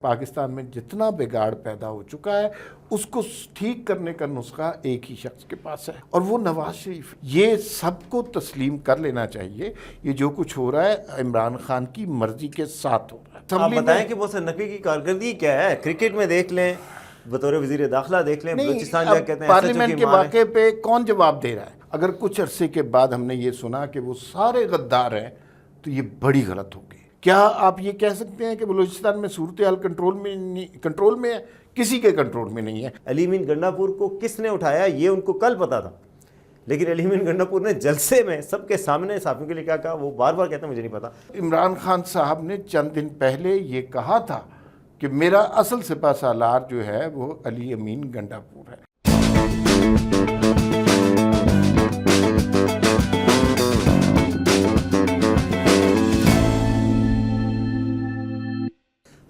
پاکستان میں جتنا بگاڑ پیدا ہو چکا ہے اس کو ٹھیک کرنے کا نسخہ ایک ہی شخص کے پاس ہے اور وہ نواز شریف. یہ سب کو تسلیم کر لینا چاہیے. یہ جو کچھ ہو رہا ہے عمران خان کی مرضی کے ساتھ ہو رہا ہے. آپ بتائیں کہ محسن نقوی کی کارکردگی کیا ہے؟ کرکٹ میں دیکھ لیں، بطور وزیر داخلہ دیکھ لیں، بلوچستان جا کہتے ہیں پارلیمنٹ کے واقعے پہ کون جواب دے رہا ہے؟ اگر کچھ عرصے کے بعد ہم نے یہ سنا کہ وہ سارے غدار ہیں تو یہ بڑی غلط ہوگی. کیا آپ یہ کہہ سکتے ہیں کہ بلوچستان میں صورتحال کنٹرول میں ہے؟ کسی کے کنٹرول میں نہیں ہے. علی امین گنڈا پور کو کس نے اٹھایا یہ ان کو کل پتا تھا، لیکن علی امین گنڈا پور نے جلسے میں سب کے سامنے صحافیوں کے لیے کیا کہا وہ بار بار کہتے ہیں مجھے نہیں پتا. عمران خان صاحب نے چند دن پہلے یہ کہا تھا کہ میرا اصل سپہ سالار جو ہے وہ علی امین گنڈا پور ہے.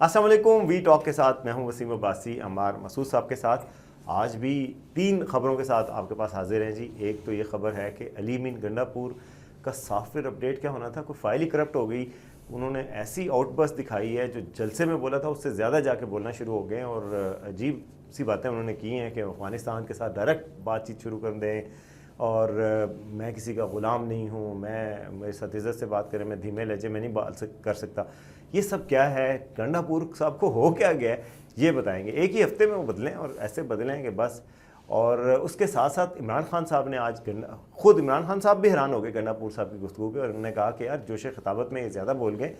السلام علیکم. وی ٹاک کے ساتھ میں ہوں وسیم عباسی. عمار مسعود صاحب کے ساتھ آج بھی 3 خبروں کے ساتھ آپ کے پاس حاضر ہیں جی. ایک تو یہ خبر ہے کہ علی امین گنڈا پور کا سافٹ ویئر اپڈیٹ کیا ہونا تھا، کوئی فائل ہی کرپٹ ہو گئی. انہوں نے ایسی آؤٹ برسٹ دکھائی ہے جو جلسے میں بولا تھا اس سے زیادہ جا کے بولنا شروع ہو گئے، اور عجیب سی باتیں انہوں نے کی ہیں کہ افغانستان کے ساتھ ڈائریکٹ بات چیت شروع کر دیں، اور میں کسی کا غلام نہیں ہوں، میں میرے ساتھ عزت سے بات کریں، میں دھیمے لہجے میں نہیں بات کر سکتا. یہ سب کیا ہے؟ گنڈا پور صاحب کو ہو کیا گیا ہے یہ بتائیں گے. ایک ہی ہفتے میں وہ بدلیں اور ایسے بدلیں کہ بس. اور اس کے ساتھ ساتھ عمران خان صاحب نے آج خود عمران خان صاحب بھی حیران ہو گئے گنڈا پور صاحب کی گفتگو پہ، اور انہوں نے کہا کہ یار جوش خطابت میں یہ زیادہ بول گئے،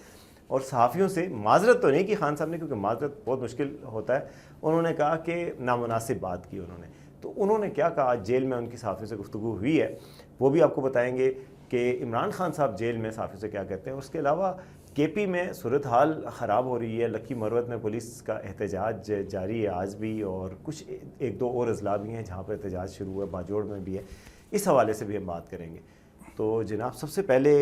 اور صحافیوں سے معذرت تو نہیں کی خان صاحب نے، کیونکہ معذرت بہت مشکل ہوتا ہے. انہوں نے کہا کہ نامناسب بات کی انہوں نے. تو انہوں نے کیا کہا؟ جیل میں ان کی صحافیوں سے گفتگو ہوئی ہے، وہ بھی آپ کو بتائیں گے کہ عمران خان صاحب جیل میں صحافیوں سے کیا کہتے ہیں. اس کے علاوہ کے پی میں صورتحال خراب ہو رہی ہے. لکی مروت میں پولیس کا احتجاج جاری ہے آج بھی، اور کچھ 1-2 اور اضلاع بھی ہیں جہاں پر احتجاج شروع ہوا ہے، باجوڑ میں بھی ہے. اس حوالے سے بھی ہم بات کریں گے. تو جناب سب سے پہلے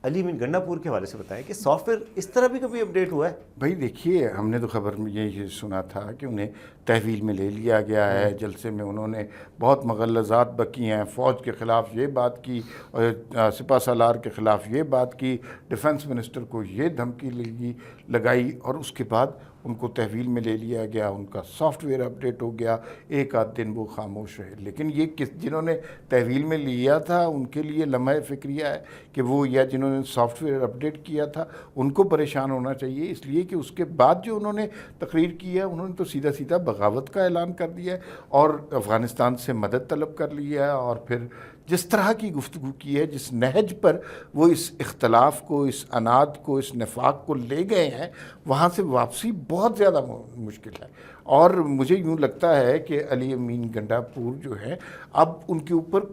علی امین گنڈا پور کے حوالے سے بتائیں کہ سافٹ ویئر اس طرح بھی کبھی اپڈیٹ ہوا ہے؟ بھائی دیکھیے، ہم نے تو خبر میں یہ سنا تھا کہ انہیں تحویل میں لے لیا گیا ہے. جلسے میں انہوں نے بہت مغلظات بکی ہیں، فوج کے خلاف یہ بات کی، اور سپہ سالار کے خلاف یہ بات کی، ڈیفنس منسٹر کو یہ دھمکی لگائی، اور اس کے بعد ان کو تحویل میں لے لیا گیا. ان کا سافٹ ویئر اپڈیٹ ہو گیا. ایک آدھ دن وہ خاموش رہے. لیکن یہ جنہوں نے تحویل میں لیا تھا ان کے لیے لمحہ فکریہ ہے کہ وہ، یا جنہوں نے سافٹ ویئر اپڈیٹ کیا تھا ان کو پریشان ہونا چاہیے، اس لیے کہ اس کے بعد جو انہوں نے تقریر کی ہے انہوں نے تو سیدھا سیدھا بغاوت کا اعلان کر دیا ہے اور افغانستان سے مدد طلب کر لیا ہے. اور پھر جس طرح کی گفتگو کی ہے، جس نہج پر وہ اس اختلاف کو، اس اناد کو، اس نفاق کو لے گئے ہیں، وہاں سے واپسی بہت زیادہ مشکل ہے. اور مجھے یوں لگتا ہے کہ علی امین گنڈا پور جو ہے اب ان کے اوپر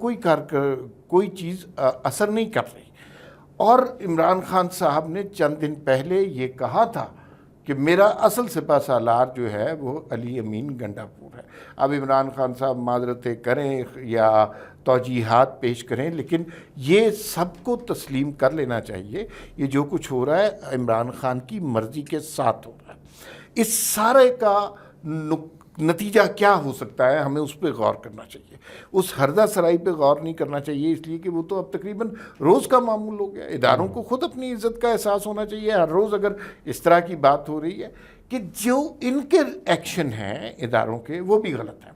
کوئی چیز اثر نہیں کر رہی. اور عمران خان صاحب نے چند دن پہلے یہ کہا تھا کہ میرا اصل سپہ سالار جو ہے وہ علی امین گنڈا پور ہے. اب عمران خان صاحب معذرتیں کریں یا توجیحات پیش کریں، لیکن یہ سب کو تسلیم کر لینا چاہیے. یہ جو کچھ ہو رہا ہے عمران خان کی مرضی کے ساتھ ہو رہا ہے. اس سارے کا نتیجہ کیا ہو سکتا ہے، ہمیں اس پہ غور کرنا چاہیے. اس ہردہ سرائی پہ غور نہیں کرنا چاہیے، اس لیے کہ وہ تو اب تقریباً روز کا معمول ہو گیا. اداروں کو خود اپنی عزت کا احساس ہونا چاہیے. ہر روز اگر اس طرح کی بات ہو رہی ہے کہ جو ان کے ایکشن ہیں اداروں کے وہ بھی غلط ہیں.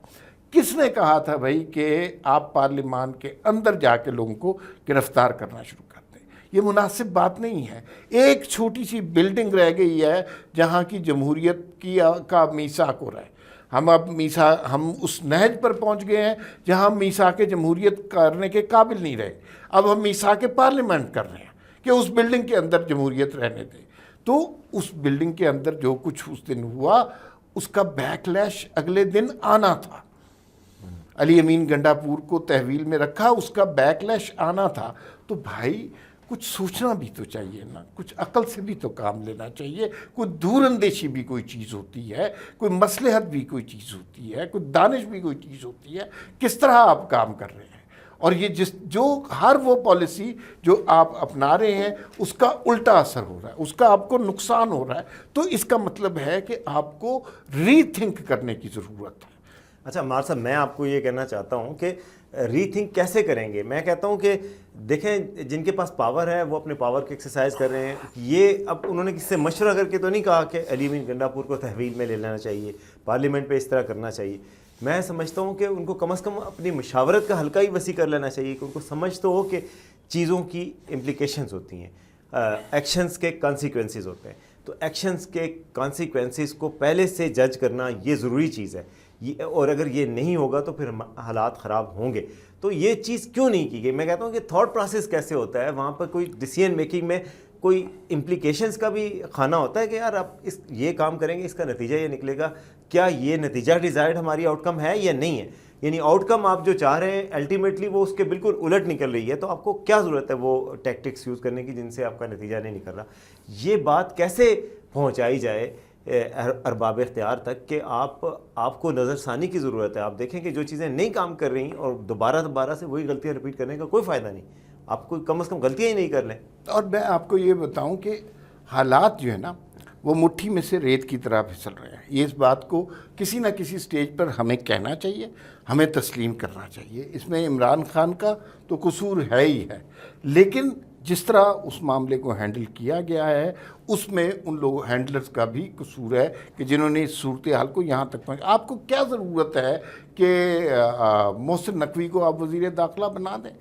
کس نے کہا تھا بھائی کہ آپ پارلیمان کے اندر جا کے لوگوں کو گرفتار کرنا شروع کر دیں؟ یہ مناسب بات نہیں ہے. ایک چھوٹی سی بلڈنگ رہ گئی ہے جہاں کی جمہوریت کا میثاق ہو رہا ہے. ہم اس نہج پر پہنچ گئے ہیں جہاں میثاق جمہوریت کرنے کے قابل نہیں رہے. اب ہم میثاق پارلیمنٹ کر رہے ہیں کہ اس بلڈنگ کے اندر جمہوریت رہنے دیں. تو اس بلڈنگ کے اندر جو کچھ اس دن ہوا اس کا بیک لیش اگلے دن آنا تھا. علی امین گنڈا پور کو تحویل میں رکھا، اس کا بیک لیش آنا تھا. تو بھائی کچھ سوچنا بھی تو چاہیے نا، کچھ عقل سے بھی تو کام لینا چاہیے. کوئی دور اندیشی بھی کوئی چیز ہوتی ہے، کوئی مصلحت بھی کوئی چیز ہوتی ہے، کوئی دانش بھی کوئی چیز ہوتی ہے. کس طرح آپ کام کر رہے ہیں، اور یہ جو ہر وہ پالیسی جو آپ اپنا رہے ہیں اس کا الٹا اثر ہو رہا ہے، اس کا آپ کو نقصان ہو رہا ہے. تو اس کا مطلب ہے کہ آپ کو ری تھنک کرنے کی ضرورت ہے. اچھا عمار صاحب، میں آپ کو یہ کہنا چاہتا ہوں کہ ری تھنک کیسے کریں گے؟ میں کہتا ہوں کہ دیکھیں جن کے پاس پاور ہے وہ اپنے پاور کی ایکسرسائز کر رہے ہیں. یہ اب انہوں نے کسی سے مشورہ کر کے تو نہیں کہا کہ علی امین گنڈا پور کو تحویل میں لے لینا چاہیے, پارلیمنٹ پہ اس طرح کرنا چاہیے. میں سمجھتا ہوں کہ ان کو کم از کم اپنی مشاورت کا حلقہ ہی وسیع کر لینا چاہیے, کہ ان کو سمجھ تو ہو کہ چیزوں کی امپلیکیشنز ہوتی ہیں, ایکشنز کے کانسیکوینسز ہوتے ہیں. تو ایکشنز کے کانسیکوینسز کو پہلے سے جج کرنا یہ ضروری چیز ہے, اور اگر یہ نہیں ہوگا تو پھر حالات خراب ہوں گے. تو یہ چیز کیوں نہیں کی گئی؟ میں کہتا ہوں کہ تھاٹ پروسیس کیسے ہوتا ہے وہاں پر, کوئی ڈیسیژن میکنگ میں کوئی امپلیکیشنز کا بھی کھانا ہوتا ہے کہ یار آپ یہ کام کریں گے, اس کا نتیجہ یہ نکلے گا, کیا یہ نتیجہ ڈیزائرڈ ہماری آؤٹ کم ہے یا نہیں ہے. یعنی آؤٹ کم آپ جو چاہ رہے ہیں الٹیمیٹلی وہ اس کے بالکل الٹ نکل رہی ہے, تو آپ کو کیا ضرورت ہے وہ ٹیکٹکس یوز کرنے کی جن سے آپ کا نتیجہ نہیں نکل رہا. یہ بات کیسے پہنچائی جائے ارباب اختیار تک کہ آپ کو نظر ثانی کی ضرورت ہے. آپ دیکھیں کہ جو چیزیں نہیں کام کر رہی اور دوبارہ سے وہی غلطیاں رپیٹ کرنے کا کوئی فائدہ نہیں. آپ کو کم از کم غلطیاں ہی نہیں کر لیں. اور میں آپ کو یہ بتاؤں کہ حالات جو ہے نا وہ مٹھی میں سے ریت کی طرح پھسل رہے ہیں. یہ اس بات کو کسی نہ کسی سٹیج پر ہمیں کہنا چاہیے, ہمیں تسلیم کرنا چاہیے. اس میں عمران خان کا تو قصور ہے ہی ہے, لیکن جس طرح اس معاملے کو ہینڈل کیا گیا ہے اس میں ان لوگوں ہینڈلرز کا بھی قصور ہے کہ جنہوں نے اس صورتحال کو یہاں تک پہنچا. آپ کو کیا ضرورت ہے کہ محسن نقوی کو آپ وزیر داخلہ بنا دیں؟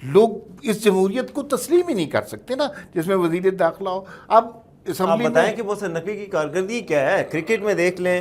لوگ اس جمہوریت کو تسلیم ہی نہیں کر سکتے نا جس میں وزیر داخلہ ہو. اب آپ بتائیں کہ محسن نقوی کی کارکردگی کیا ہے؟ کرکٹ میں دیکھ لیں,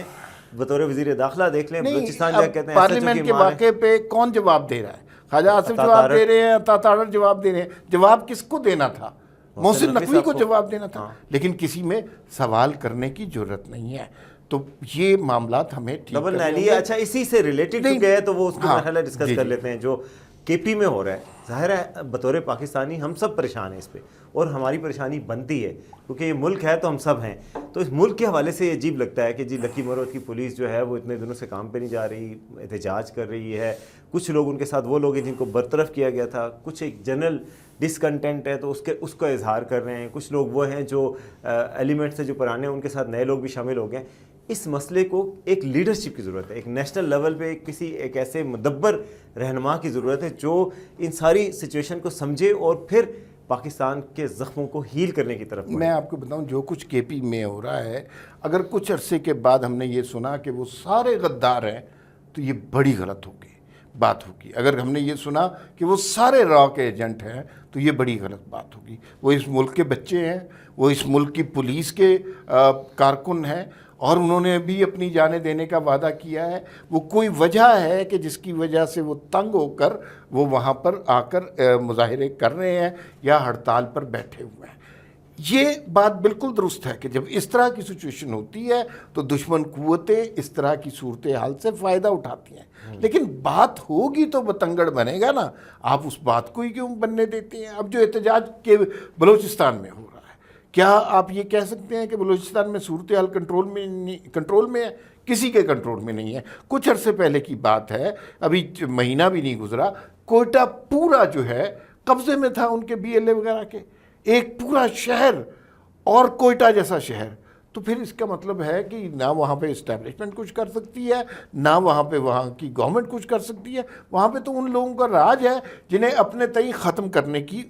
بطور وزیر داخلہ دیکھ لیں, بلوچستان جا کہتے ہیں پارلیمنٹ کے واقعے پہ کون جواب دے رہا ہے؟ خواجہ آصف جواب دے رہے ہیں, عطا تارڑ جواب دے رے ہیں. جواب کس کو دینا تھا؟ محسن نقوی کو جواب دینا تھا, لیکن کسی میں سوال کرنے کی جرت نہیں ہے. تو یہ معاملات ہمیں ڈبل نیلی. اچھا اسی سے ریلیٹڈ چکے ہیں تو وہ اس کو مرحلہ ڈسکس کر لیتے ہیں. جو کے پی میں ہو رہا ہے, ظاہر ہے بطور پاکستانی ہم سب پریشان ہیں اس پہ, اور ہماری پریشانی بنتی ہے کیونکہ یہ ملک ہے تو ہم سب ہیں. تو اس ملک کے حوالے سے یہ عجیب لگتا ہے کہ جی لکی مرود کی پولیس جو ہے وہ اتنے دنوں سے کام پہ نہیں جا رہی, احتجاج کر رہی ہے. کچھ لوگ ان کے ساتھ وہ لوگ ہیں جن کو برطرف کیا گیا تھا, کچھ ایک جنرل ڈسکنٹینٹ ہے تو اس کا اظہار کر رہے ہیں. کچھ لوگ وہ ہیں جو ایلیمنٹ سے جو پرانے ہیں ان کے ساتھ نئے لوگ بھی شامل ہو گئے. اس مسئلے کو ایک لیڈرشپ کی ضرورت ہے, ایک نیشنل لیول پہ ایک ایسے مدبر رہنما کی ضرورت ہے جو ان ساری سچویشن کو سمجھے اور پھر پاکستان کے زخموں کو ہیل کرنے کی طرف بڑھے. میں آپ کو بتاؤں جو کچھ کے پی میں ہو رہا ہے, اگر کچھ عرصے کے بعد ہم نے یہ سنا کہ وہ سارے غدار ہیں تو یہ بڑی غلط بات ہوگی. اگر ہم نے یہ سنا کہ وہ سارے را کے ایجنٹ ہیں تو یہ بڑی غلط بات ہوگی. وہ اس ملک کے بچے ہیں, وہ اس ملک کی پولیس کے کارکن ہیں, اور انہوں نے بھی اپنی جانیں دینے کا وعدہ کیا ہے. وہ کوئی وجہ ہے کہ جس کی وجہ سے وہ تنگ ہو کر وہ وہاں پر آ کر مظاہرے کر رہے ہیں یا ہڑتال پر بیٹھے ہوئے ہیں. یہ بات بالکل درست ہے کہ جب اس طرح کی سچویشن ہوتی ہے تو دشمن قوتیں اس طرح کی صورتحال سے فائدہ اٹھاتی ہیں. لیکن بات ہوگی تو بتنگڑ بنے گا نا, آپ اس بات کو ہی کیوں بننے دیتے ہیں؟ اب جو احتجاج کے بلوچستان میں ہو رہا ہے, کیا آپ یہ کہہ سکتے ہیں کہ بلوچستان میں صورتحال کنٹرول میں ہے؟ کسی کے کنٹرول میں نہیں ہے. کچھ عرصے پہلے کی بات ہے, ابھی مہینہ بھی نہیں گزرا, کوئٹہ پورا جو ہے قبضے میں تھا ان کے بی ایل اے وغیرہ کے, ایک پورا شہر اور کوئٹہ جیسا شہر. تو پھر اس کا مطلب ہے کہ نہ وہاں پہ اسٹیبلشمنٹ کچھ کر سکتی ہے, نہ وہاں پہ وہاں کی گورنمنٹ کچھ کر سکتی ہے. وہاں پہ تو ان لوگوں کا راج ہے جنہیں اپنے تئیں ختم کرنے کی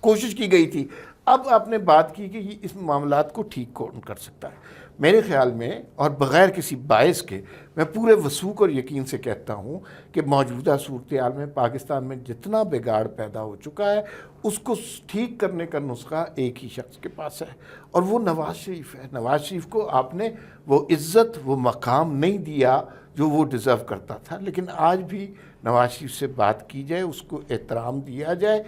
کوشش کی گئی تھی. اب آپ نے بات کی کہ اس معاملات کو ٹھیک کون کر سکتا ہے. میرے خیال میں اور بغیر کسی باعث کے میں پورے وثوق اور یقین سے کہتا ہوں کہ موجودہ صورتحال میں پاکستان میں جتنا بگاڑ پیدا ہو چکا ہے اس کو ٹھیک کرنے کا نسخہ ایک ہی شخص کے پاس ہے, اور وہ نواز شریف ہے. نواز شریف کو آپ نے وہ عزت, وہ مقام نہیں دیا جو وہ ڈیزرو کرتا تھا. لیکن آج بھی نواز شریف سے بات کی جائے, اس کو احترام دیا جائے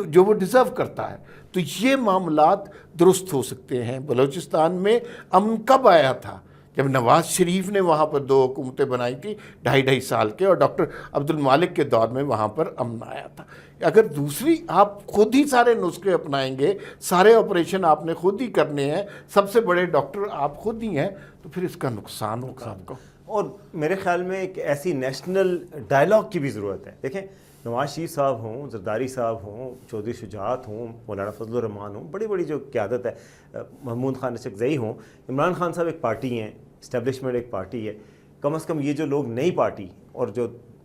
جو وہ ڈیزرو کرتا ہے, تو یہ معاملات درست ہو سکتے ہیں. بلوچستان میں امن کب آیا تھا؟ جب نواز شریف نے وہاں پر 2 حکومتیں بنائی تھی 2.5 سال کے, اور ڈاکٹر عبد المالک کے دور میں وہاں پر امن آیا تھا. اگر دوسری آپ خود ہی سارے نسخے اپنائیں گے, سارے آپریشن آپ نے خود ہی کرنے ہیں, سب سے بڑے ڈاکٹر آپ خود ہی ہیں, تو پھر اس کا نقصان ہوگا آپ کو. اور میرے خیال میں ایک ایسی نیشنل ڈائلاگ کی بھی ضرورت ہے. دیکھیں نواز شریف صاحب ہوں, زرداری صاحب ہوں, چودھری شجاعت ہوں, مولانا فضل الرحمان ہوں, بڑی بڑی جو قیادت ہے, محمود خان اشرف ہوں, عمران خان صاحب ایک پارٹی ہیں, اسٹیبلشمنٹ ایک پارٹی ہے. کم از کم یہ جو لوگ نئی پارٹی اور جو